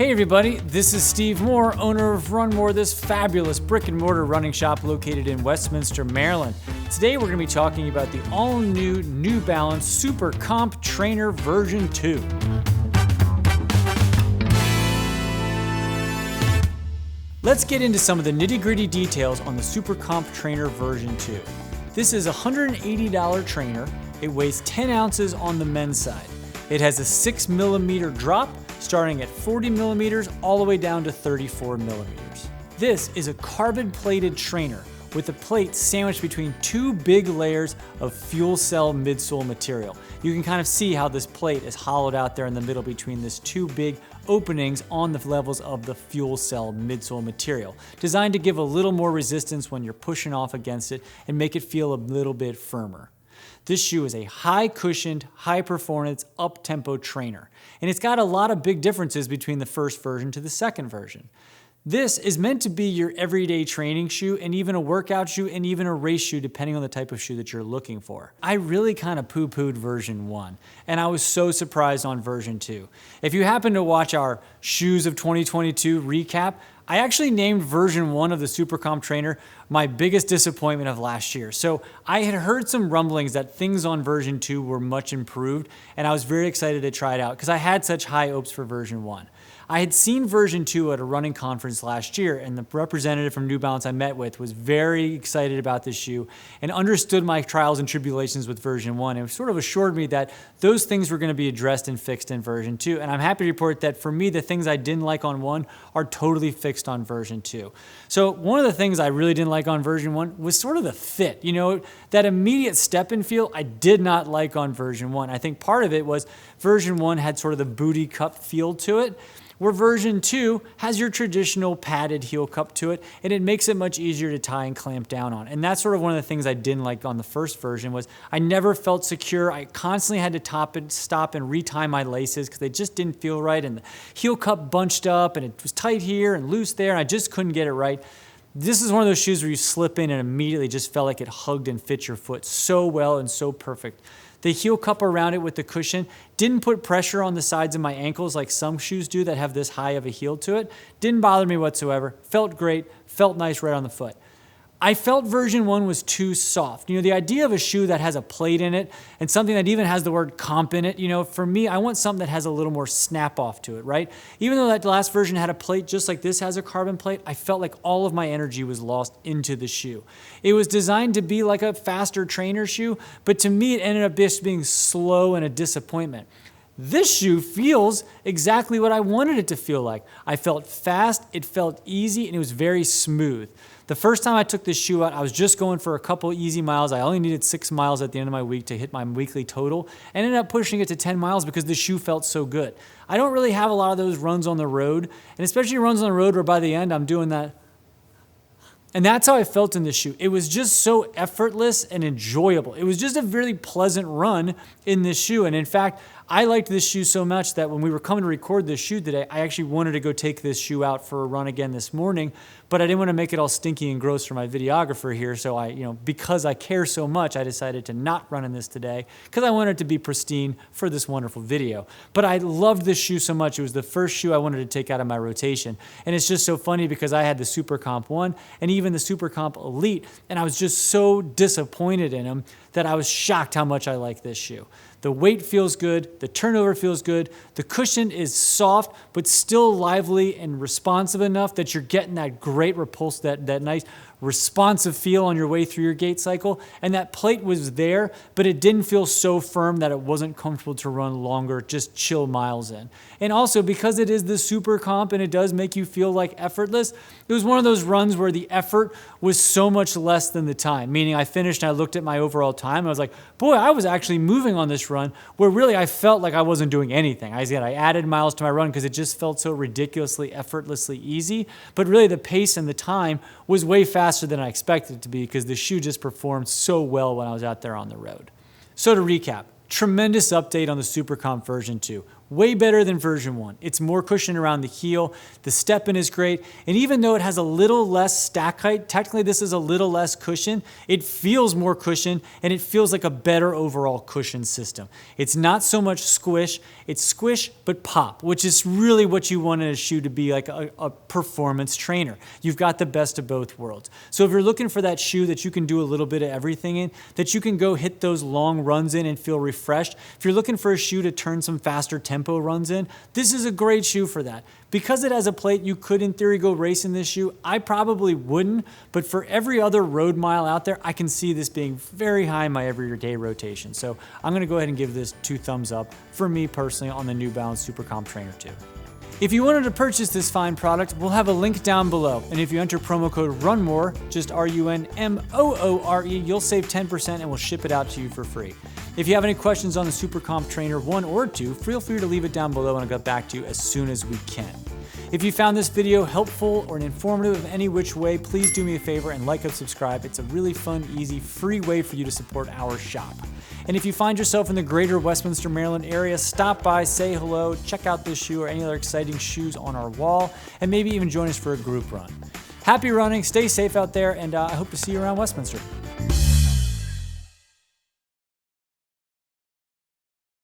Hey everybody, this is Steve Moore, owner of Run More, this fabulous brick and mortar running shop located in Westminster, Maryland. Today we're going to be talking about the all-new New Balance SuperComp Trainer version 2. Let's get into some of the nitty-gritty details on the SuperComp Trainer version 2. This is a $180 trainer. It weighs 10 ounces on the men's side. It has a 6mm drop, starting at 40 millimeters all the way down to 34 millimeters. This is a carbon-plated trainer with a plate sandwiched between two big layers of fuel cell midsole material. You can kind of see how this plate is hollowed out there in the middle between these two big openings on the levels of the fuel cell midsole material, designed to give a little more resistance when you're pushing off against it and make it feel a little bit firmer. This shoe is a high-cushioned, high-performance, up-tempo trainer, and it's got a lot of big differences between the first version to the second version. This is meant to be your everyday training shoe and even a workout shoe and even a race shoe depending on the type of shoe that you're looking for. I really kind of poo-pooed version 1 and I was so surprised on version 2. If you happen to watch our Shoes of 2022 recap, I actually named version 1 of the SuperComp trainer my biggest disappointment of last year. So I had heard some rumblings that things on version 2 were much improved and I was very excited to try it out because I had such high hopes for version 1. I had seen version 2 at a running conference last year and the representative from New Balance I met with was very excited about this shoe and understood my trials and tribulations with version 1 and sort of assured me that those things were going to be addressed and fixed in version 2. And I'm happy to report that for me, the things I didn't like on 1 are totally fixed on version 2. So one of the things I really didn't like on version 1 was sort of the fit. You know, that immediate step and feel I did not like on version 1. I think part of it was version 1 had sort of the booty cup feel to it, where version 2 has your traditional padded heel cup to it, and it makes it much easier to tie and clamp down on. And that's sort of one of the things I didn't like on the first version was I never felt secure. I constantly had to stop and retie my laces because they just didn't feel right, and the heel cup bunched up, and it was tight here and loose there, and I just couldn't get it right. This is one of those shoes where you slip in and immediately just felt like it hugged and fit your foot so well and so perfect. The heel cup around it with the cushion didn't put pressure on the sides of my ankles like some shoes do that have this high of a heel to it. Didn't bother me whatsoever. Felt great. Felt nice right on the foot. I felt version 1 was too soft. You know, the idea of a shoe that has a plate in it and something that even has the word comp in it, you know, for me, I want something that has a little more snap off to it, right? Even though that last version had a plate just like this has a carbon plate, I felt like all of my energy was lost into the shoe. It was designed to be like a faster trainer shoe, but to me, it ended up just being slow and a disappointment. This shoe feels exactly what I wanted it to feel like. I felt fast, it felt easy, and it was very smooth. The first time I took this shoe out, I was just going for a couple easy miles. I only needed 6 miles at the end of my week to hit my weekly total. I ended up pushing it to 10 miles because the shoe felt so good. I don't really have a lot of those runs on the road, and especially runs on the road where by the end I'm doing that. And that's how I felt in this shoe. It was just so effortless and enjoyable. It was just a really pleasant run in this shoe. And in fact, I liked this shoe so much that when we were coming to record this shoe today, I actually wanted to go take this shoe out for a run again this morning, but I didn't want to make it all stinky and gross for my videographer here. So because I care so much, I decided to not run in this today because I wanted it to be pristine for this wonderful video. But I loved this shoe so much. It was the first shoe I wanted to take out of my rotation. And it's just so funny because I had the SuperComp 1 and even the SuperComp Elite, and I was just so disappointed in them that I was shocked how much I like this shoe. The weight feels good, the turnover feels good, the cushion is soft but still lively and responsive enough that you're getting that great repulse, that nice responsive feel on your way through your gait cycle. And that plate was there, but it didn't feel so firm that it wasn't comfortable to run longer, just chill miles in. And also because it is the SuperComp and it does make you feel like effortless, it was one of those runs where the effort was so much less than the time, meaning I finished and I looked at my overall time and I was like, boy, I was actually moving on this run where really I felt like I wasn't doing anything. I added miles to my run because it just felt so ridiculously, effortlessly easy, but really the pace and the time was way faster than I expected it to be because the shoe just performed so well when I was out there on the road. So to recap, tremendous update on the SuperComp version 2. way better than version 1. It's more cushion around the heel, the step-in is great, and even though it has a little less stack height, technically this is a little less cushion, it feels more cushion and it feels like a better overall cushion system. It's not so much squish, it's squish but pop, which is really what you want in a shoe to be like a performance trainer. You've got the best of both worlds. So if you're looking for that shoe that you can do a little bit of everything in, that you can go hit those long runs in and feel refreshed, if you're looking for a shoe to turn some faster tempo runs in, this is a great shoe for that. Because it has a plate, you could in theory go race in this shoe. I probably wouldn't, but for every other road mile out there, I can see this being very high in my everyday rotation. So I'm gonna go ahead and give this 2 thumbs up for me personally on the New Balance SuperComp Trainer 2. If you wanted to purchase this fine product, we'll have a link down below. And if you enter promo code RUNMORE, just RUNMOORE, you'll save 10% and we'll ship it out to you for free. If you have any questions on the SuperComp Trainer 1 or 2, feel free to leave it down below and I'll get back to you as soon as we can. If you found this video helpful or informative in any which way, please do me a favor and like and subscribe. It's a really fun, easy, free way for you to support our shop. And if you find yourself in the greater Westminster, Maryland area, stop by, say hello, check out this shoe or any other exciting shoes on our wall, and maybe even join us for a group run. Happy running, stay safe out there, and I hope to see you around Westminster.